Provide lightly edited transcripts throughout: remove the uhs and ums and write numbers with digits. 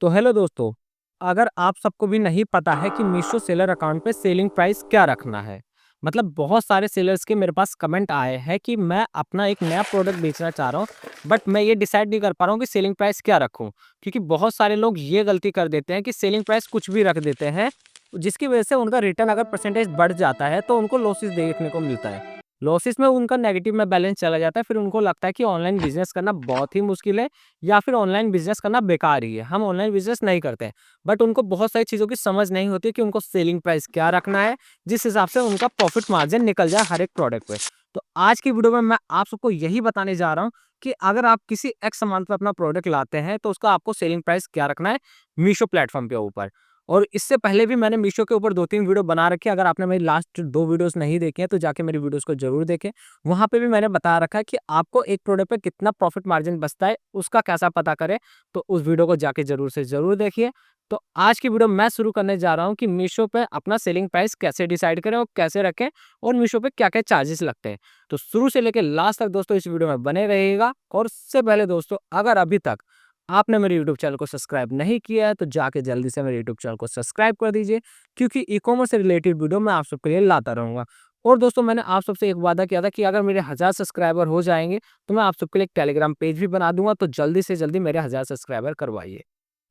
तो हेलो दोस्तों, अगर आप सबको भी नहीं पता है कि मीशो सेलर अकाउंट पे सेलिंग प्राइस क्या रखना है। मतलब बहुत सारे सेलर्स के मेरे पास कमेंट आए हैं कि मैं अपना एक नया प्रोडक्ट बेचना चाह रहा हूँ, बट मैं ये डिसाइड नहीं कर पा रहा हूँ कि सेलिंग प्राइस क्या रखूँ। क्योंकि बहुत सारे लोग ये गलती कर देते हैं कि सेलिंग प्राइस कुछ भी रख देते हैं, जिसकी वजह से उनका रिटर्न अगर परसेंटेज बढ़ जाता है तो उनको लॉसेस देखने को मिलता है। लॉसेस में उनका नेगेटिव में बैलेंस चला जाता है, फिर उनको लगता है कि ऑनलाइन बिजनेस करना बहुत ही मुश्किल है या फिर ऑनलाइन बिज़नेस करना बेकार ही है, हम ऑनलाइन बिज़नेस नहीं करते हैं। बट उनको बहुत सारी चीज़ों की समझ नहीं होती है कि उनको सेलिंग प्राइस क्या रखना है, जिस हिसाब से उनका प्रॉफिट मार्जिन निकल जाए हर एक प्रोडक्ट पे। तो आज की वीडियो में मैं आप सबको यही बताने जा रहा हूँ कि अगर आप किसी एक्स अमाउंट पे अपना प्रोडक्ट लाते हैं, तो उसका आपको सेलिंग प्राइस क्या रखना है मीशो प्लेटफ़ॉर्म के ऊपर। और इससे पहले भी मैंने मीशो के ऊपर 2-3 वीडियो बना रखी है, अगर आपने मेरी लास्ट 2 वीडियोज़ नहीं देखी हैं, तो जाके मेरी वीडियोज़ को ज़रूर देखें। वहाँ पे भी मैंने बता रखा है कि आपको एक प्रोडक्ट पे कितना प्रॉफिट मार्जिन बचता है, उसका कैसा पता करें, तो उस वीडियो को जाके ज़रूर से ज़रूर देखिए। तो आज की वीडियो मैं शुरू करने जा रहा हूँ कि मीशो पे अपना सेलिंग प्राइस कैसे डिसाइड करें और कैसे रखें और मीशो पे क्या-क्या चार्जेस लगते हैं। तो शुरू से लेके लास्ट तक दोस्तों इस वीडियो में बने रहिएगा। और उससे पहले दोस्तों, अगर अभी तक आपने मेरे यूट्यूब चैनल को सब्सक्राइब नहीं किया है, तो जाके जल्दी से मेरे यूट्यूब चैनल को सब्सक्राइब कर दीजिए, क्योंकि ई-कॉमर्स से रिलेटेड वीडियो मैं आप सबके लिए लाता रहूँगा। और दोस्तों, मैंने आप सबसे एक वादा किया था कि अगर मेरे 1000 सब्सक्राइबर हो जाएँगे, तो मैं आप सबके लिए एक टेलीग्राम पेज भी बना दूँगा, तो जल्दी से जल्दी मेरे 1000 सब्सक्राइबर करवाइए।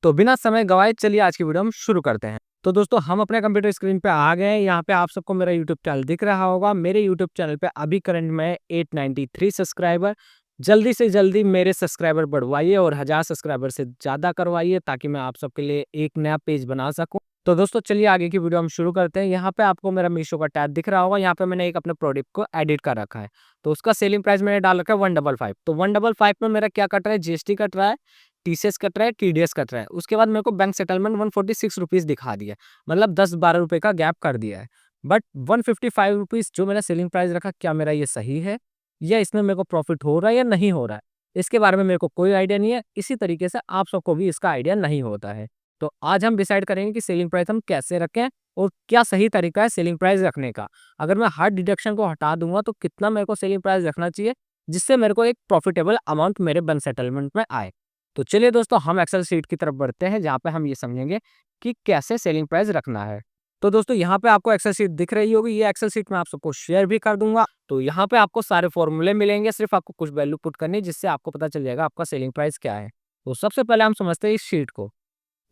तो बिना समय गँवाए चलिए आज की वीडियो हम शुरू करते हैं। तो दोस्तों, हम अपने कंप्यूटर स्क्रीन पे आ गए हैं। यहाँ पे आप सबको मेरा यूट्यूब चैनल दिख रहा होगा। मेरे यूट्यूब चैनल पे अभी करंट में 893 सब्सक्राइबर। जल्दी से जल्दी मेरे सब्सक्राइबर बढ़वाइए और 1000 सब्सक्राइबर से ज़्यादा करवाइए, ताकि मैं आप सबके लिए एक नया पेज बना सकूँ। तो दोस्तों, चलिए आगे की वीडियो हम शुरू करते हैं। यहाँ पे आपको मेरा मीशो का टैग दिख रहा होगा। यहाँ पे मैंने एक अपने प्रोडक्ट को एडिट कर रखा है। तो उसका सेलिंग प्राइस मैंने डाल रखा है 155। तो 155 में मेरा क्या कट रहा है, जीएसटी कट रहा है, टीसीएस कट रहा है, टीडीएस कट रहा है। उसके बाद मेरे को बैंक सेटलमेंट 146 रुपीज़ दिखा दिया है। मतलब 10-12 रुपए का गैप कर दिया है। बट 155 रुपीज़ जो मेरा सेलिंग प्राइस रखा, क्या मेरा ये सही है? या इसमें मेरे को प्रॉफिट हो रहा है या नहीं हो रहा है? इसके बारे में मेरे को कोई आइडिया नहीं है। इसी तरीके से आप सबको भी इसका आइडिया नहीं होता है। तो आज हम डिसाइड करेंगे कि सेलिंग प्राइस हम कैसे रखें और क्या सही तरीका है सेलिंग प्राइस रखने का। अगर मैं हर डिडक्शन को हटा दूँगा, तो कितना मेरे को सेलिंग प्राइस रखना चाहिए, जिससे मेरे को एक प्रॉफिटेबल अमाउंट मेरे बैंक सेटलमेंट में आए। तो चलिए दोस्तों, हम एक्सेल शीट की तरफ बढ़ते हैं, जहाँ पे हम ये समझेंगे कि कैसे सेलिंग प्राइस रखना है। तो दोस्तों, यहाँ पे आपको एक्सेल शीट दिख रही होगी। ये एक्सेल शीट मैं आप सबको शेयर भी कर दूँगा। तो यहाँ पे आपको सारे फॉर्मूले मिलेंगे, सिर्फ आपको कुछ वैल्यू पुट करनी है, जिससे आपको पता चल जाएगा आपका सेलिंग प्राइस क्या है। तो सबसे पहले हम समझते हैं इस शीट को।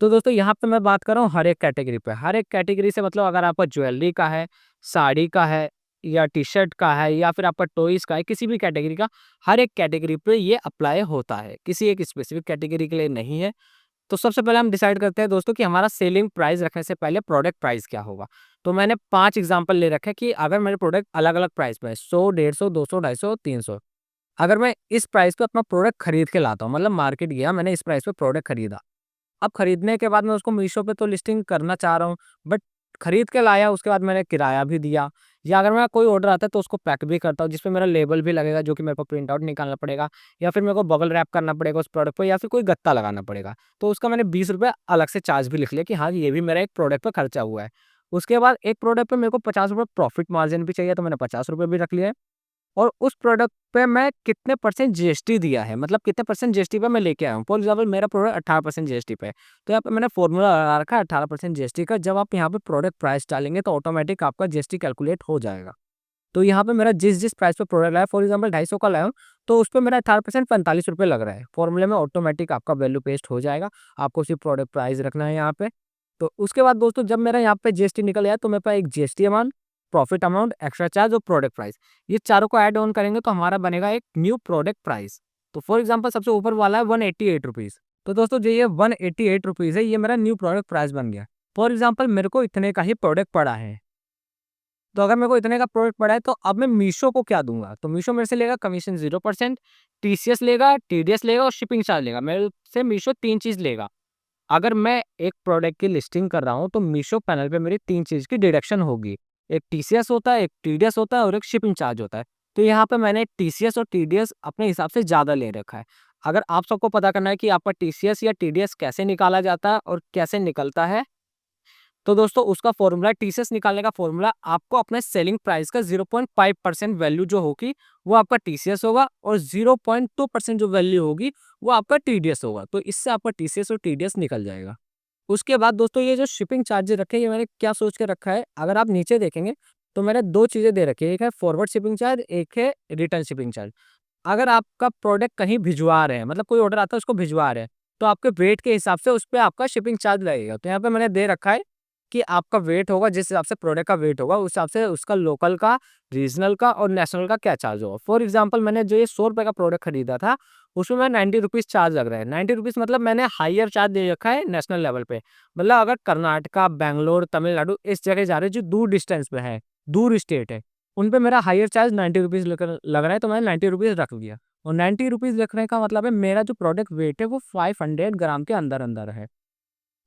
तो दोस्तों, यहाँ पे मैं बात कर रहा हूँ हर एक कैटेगरी पे। हर एक कैटेगरी से मतलब अगर आपका ज्वेलरी का है, साड़ी का है या टी-शर्ट का है या फिर आपका टॉयज़ का है, किसी भी कैटेगरी का, हर एक कैटेगरी पे ये अप्लाई होता है। किसी एक स्पेसिफिक कैटेगरी के लिए नहीं है। तो सबसे पहले हम डिसाइड करते हैं दोस्तों कि हमारा सेलिंग प्राइस रखने से पहले प्रोडक्ट प्राइस क्या होगा। तो मैंने 5 एग्जांपल ले रखे हैं कि अगर मेरे प्रोडक्ट अलग-अलग प्राइस पे है, 100, 150, 200, 250, 300। अगर मैं इस प्राइस पे अपना प्रोडक्ट खरीद के लाता हूँ, मतलब मार्केट गया, मैंने इस प्राइस पे प्रोडक्ट खरीदा। अब खरीदने के बाद मैं उसको मीशो पे तो लिस्टिंग करना चाह रहा हूँ, बट खरीद के लाया, उसके बाद मैंने किराया भी दिया, या अगर मेरा कोई ऑर्डर आता है तो उसको पैक भी करता हूँ, जिसपे मेरा लेबल भी लगेगा, जो कि मेरे को प्रिंट आउट निकालना पड़ेगा, या फिर मेरे को बबल रैप करना पड़ेगा उस प्रोडक्ट पे, या फिर कोई गत्ता लगाना पड़ेगा। तो उसका मैंने 20 रुपये अलग से चार्ज भी लिख लिया कि हाँ, ये भी मेरा एक प्रोडक्ट पे खर्चा हुआ है। उसके बाद एक प्रोडक्ट पे मेरे को 50 रुपये प्रॉफिट मार्जिन भी चाहिए, तो मैंने 50 रुपये भी रख लिया है। और उस प्रोडक्ट पे मैं कितने परसेंट जीएसटी दिया है, मतलब कितने परसेंट जीएसटी पे मैं लेके आया हूँ। फॉर एग्जाम्पल, मेरा प्रोडक्ट 18% जीएसटी पे है, तो यहाँ पे मैंने फॉर्मूला लगा रखा है 18% जीएसटी का। जब आप यहाँ पे प्रोडक्ट प्राइस डालेंगे, तो ऑटोमेटिक आपका जीएसटी कैलकुलेट हो जाएगा। तो यहाँ पे मेरा जिस जिस प्राइस पे प्रोडक्ट लाया, फॉर एग्जाम्पल 250 का लाया हूँ, तो उस पे मेरा 18% 45 रुपये लग रहा है। फॉर्मूले में ऑटोमेटिक आपका वैल्यू पेस्ट हो जाएगा। आपको सिर्फ प्रोडक्ट प्राइस रखना है यहाँ पे। तो उसके बाद दोस्तों, जब मेरा यहाँ पे जीएसटी निकल आया, तो मेरे पास एक GST amount, profit amount, extra charge और प्रोडक्ट प्राइस, ये चारों को ऐड ऑन करेंगे तो हमारा बनेगा एक न्यू प्रोडक्ट प्राइस। तो फॉर एग्जाम्पल, सबसे ऊपर वाला है 188 रुपीज़। तो दोस्तों, जो ये 188 रुपीज़ है, ये मेरा न्यू प्रोडक्ट प्राइस बन गया। फॉर एग्जाम्पल, मेरे को इतने का ही प्रोडक्ट पड़ा है। तो अगर मेरे को इतने का प्रोडक्ट पड़ा है, तो अब मैं मीशो को क्या दूँगा? तो मीशो मेरे से लेगा कमीशन 0%, टीसीएस लेगा, टीडीएस लेगा और शिपिंग चार्ज लेगा। मेरे से मीशो 3 चीज़ लेगा। अगर मैं एक प्रोडक्ट की लिस्टिंग कर रहा हूँ, तो मीशो पैनल पे मेरी 3 चीज़ की डिडक्शन होगी। एक टीसीएस होता है, एक टीडीएस होता है और एक शिपिंग चार्ज होता है। तो यहाँ पे मैंने टीसीएस और टीडीएस अपने हिसाब से ज़्यादा ले रखा है। अगर आप सबको पता करना है कि आपका टीसीएस या टीडीएस कैसे निकाला जाता है और कैसे निकलता है, तो दोस्तों उसका फॉर्मूला टीसीएस निकालने का फॉर्मूला आपको अपने सेलिंग प्राइस का 0.5% वैल्यू जो होगी वो आपका टीसीएस होगा और 0.2% जो वैल्यू होगी वो आपका टीडीएस होगा। तो इससे आपका टीसीएस और टीडीएस निकल जाएगा। उसके बाद दोस्तों ये जो शिपिंग चार्जेस रखे हैं, ये मैंने क्या सोच के रखा है, अगर आप नीचे देखेंगे तो मैंने दो चीजें दे रखी है, एक है फॉरवर्ड शिपिंग चार्ज, एक है रिटर्न शिपिंग चार्ज। अगर आपका प्रोडक्ट कहीं भिजवा रहे हैं, मतलब कोई ऑर्डर आता है उसको भिजवा रहे हैं, तो आपके वेट के हिसाब से उस पे आपका शिपिंग चार्ज लगेगा। तो यहाँ पे मैंने दे रखा है कि आपका वेट होगा, जिस हिसाब से प्रोडक्ट का वेट होगा उस हिसाब से उसका लोकल का, रीजनल का और नेशनल का क्या चार्ज होगा। फॉर एग्जाम्पल मैंने जो ये 100 रुपये का प्रोडक्ट खरीदा था उसमें मैं 90 रुपीज़ चार्ज लग रहा है। 90 रुपीज़ मतलब मैंने हायर चार्ज दे रखा है नेशनल लेवल पे। मतलब अगर कर्नाटका, बैंगलोर, तमिलनाडु इस जगह जा रहे हैं जो दूर डिस्टेंस पे है, दूर स्टेट है, उन पे मेरा हायर चार्ज 90 रुपीज़ लग रहा है, तो मैंने 90 रुपीज़ रख दिया। और 90 रुपीज़ रखने का मतलब है मेरा जो प्रोडक्ट वेट है वो 500 ग्राम के अंदर अंदर है।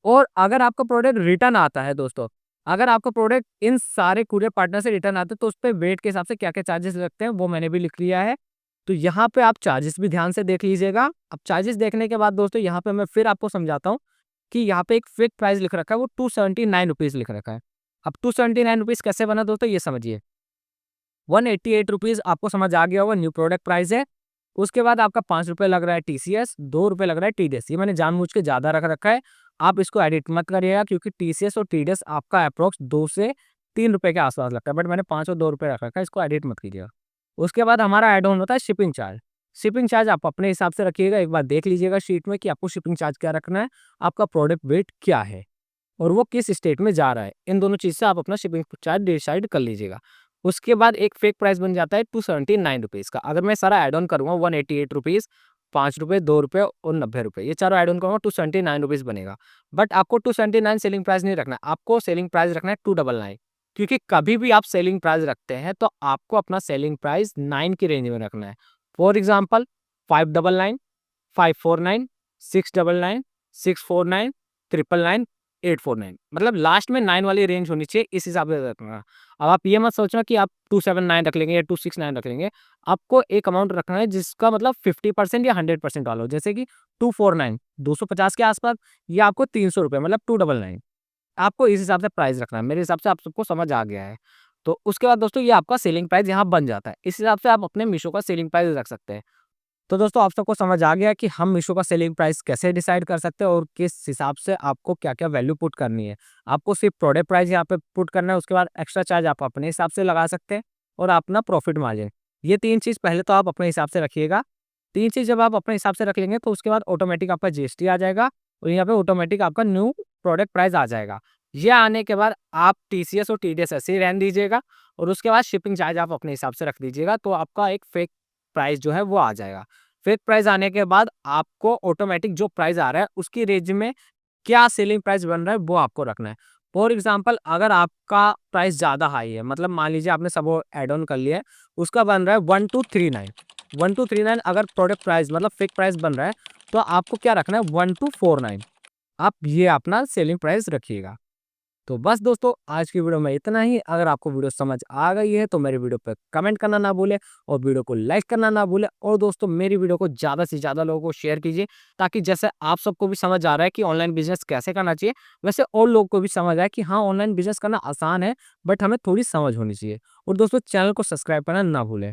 और अगर आपका प्रोडक्ट रिटर्न आता है दोस्तों, अगर आपका प्रोडक्ट इन सारे कूरियर पार्टनर से रिटर्न आता है तो उस पे वेट के हिसाब से क्या-क्या चार्जेस लगते हैं वो मैंने भी लिख लिया है। तो यहाँ पे आप चार्जेस भी ध्यान से देख लीजिएगा। अब चार्जेस देखने के बाद दोस्तों यहाँ पे मैं फिर आपको समझाता हूँ कि यहाँ पे एक फिक्स प्राइस लिख रखा है, वो 279 रुपीज़ लिख रखा है। अब 279 रुपीज़ कैसे बना दोस्तों ये समझिए। 188 रुपीज़ आपको समझ आ गया होगा, न्यू प्रोडक्ट प्राइस है। उसके बाद आपका 5 रुपए लग रहा है टीसीएस, 2 रुपए लग रहा है टीडीएस। ये मैंने जानबूझ के ज़्यादा रख रखा है। आप इसको एडिट मत करिएगा क्योंकि टीसीएस और टीडीएस आपका अप्रॉक्स 2 से 3 रुपए के आस-पास लगता है, बट मैंने 5 और 2 रुपए रख रखा है, इसको एडिट मत कीजिएगा। उसके बाद हमारा ऐड ऑन होता है शिपिंग चार्ज। शिपिंग चार्ज आप अपने हिसाब से रखिएगा, एक बार देख लीजिएगा शीट में कि आपको शिपिंग चार्ज क्या रखना है, आपका प्रोडक्ट वेट क्या है और वो किस स्टेट में जा रहा है। इन दोनों चीज़ से आप अपना शिपिंग चार्ज डिसाइड कर लीजिएगा। उसके बाद एक फेक प्राइस बन जाता है 279 रुपीज़ का। अगर मैं सारा ऐड ऑन करूँगा 188 रुपीज़, 5 रुपए, 2 रुपए और 90 रुपए, ये चारों ऐड ऑन करूँगा 279 रुपीज़ बनेगा। बट आपको 279 सेलिंग प्राइस नहीं रखना है, आपको सेलिंग प्राइस रखना है 299, क्योंकि कभी भी आप सेलिंग प्राइस रखते हैं तो आपको अपना सेलिंग प्राइस 9 की रेंज में रखना है। फॉर एग्जाम्पल 599, 549, 699, 649, 999, 849, मतलब लास्ट में 9 वाली रेंज होनी चाहिए, इस हिसाब से रखना। अब आप ये मत सोचना कि आप 279 रख लेंगे या 269 रख लेंगे। आपको एक अमाउंट रखना है जिसका मतलब 50% या 100% वाला हो। जैसे कि 249 250 के आसपास, या आपको 300 रुपए मतलब 299। आपको इस हिसाब से प्राइस रखना है। मेरे हिसाब से आप सबको समझ आ गया है। तो उसके बाद दोस्तों ये आपका सेलिंग प्राइस यहाँ बन जाता है। इस हिसाब से आप अपने मीशो का सेलिंग प्राइस रख सकते हैं। तो दोस्तों आप सबको समझ आ गया कि हम मीशो का सेलिंग प्राइस कैसे डिसाइड कर सकते हैं और किस हिसाब से आपको क्या-क्या वैल्यू पुट करनी है। आपको सिर्फ प्रोडक्ट प्राइस यहाँ पे पुट करना है, उसके बाद एक्स्ट्रा चार्ज आप अपने हिसाब से लगा सकते हैं और अपना प्रॉफिट मार्जिन। ये 3 चीज़ पहले तो आप अपने हिसाब से रखिएगा। 3 चीज़ जब आप अपने हिसाब से रख लेंगे तो उसके बाद ऑटोमेटिक आपका जीएसटी आ जाएगा और यहाँ पे ऑटोमेटिक आपका न्यू प्रोडक्ट प्राइस आ जाएगा। ये आने के बाद आप टीसीएस और टीडीएस ऐसे ही रहने दीजिएगा और उसके बाद शिपिंग चार्ज आप अपने हिसाब से रख दीजिएगा, तो आपका एक फेक प्राइस जो है वो आ जाएगा। फिक्स प्राइस आने के बाद आपको ऑटोमेटिक जो प्राइस आ रहा है उसकी रेंज में क्या सेलिंग प्राइस बन रहा है वो आपको रखना है। फॉर एग्जांपल अगर आपका प्राइस ज़्यादा हाई है, मतलब मान लीजिए आपने सब ऐड ऑन कर लिया है, उसका बन रहा है 1239, 1239 अगर प्रोडक्ट प्राइस मतलब फिक्स प्राइस बन रहा है तो आपको क्या रखना है 1249। आप ये अपना सेलिंग प्राइस रखिएगा। तो बस दोस्तों आज की वीडियो में इतना ही। अगर आपको वीडियो समझ आ गई है तो मेरी वीडियो पे कमेंट करना ना भूलें और वीडियो को लाइक करना ना भूलें, और दोस्तों मेरी वीडियो को ज़्यादा से ज़्यादा लोगों को शेयर कीजिए, ताकि जैसे आप सबको भी समझ आ रहा है कि ऑनलाइन बिजनेस कैसे करना चाहिए, वैसे और लोगों को भी समझ आए कि हाँ ऑनलाइन बिजनेस करना आसान है, बट हमें थोड़ी समझ होनी चाहिए। और दोस्तों चैनल को सब्सक्राइब करना ना भूलें।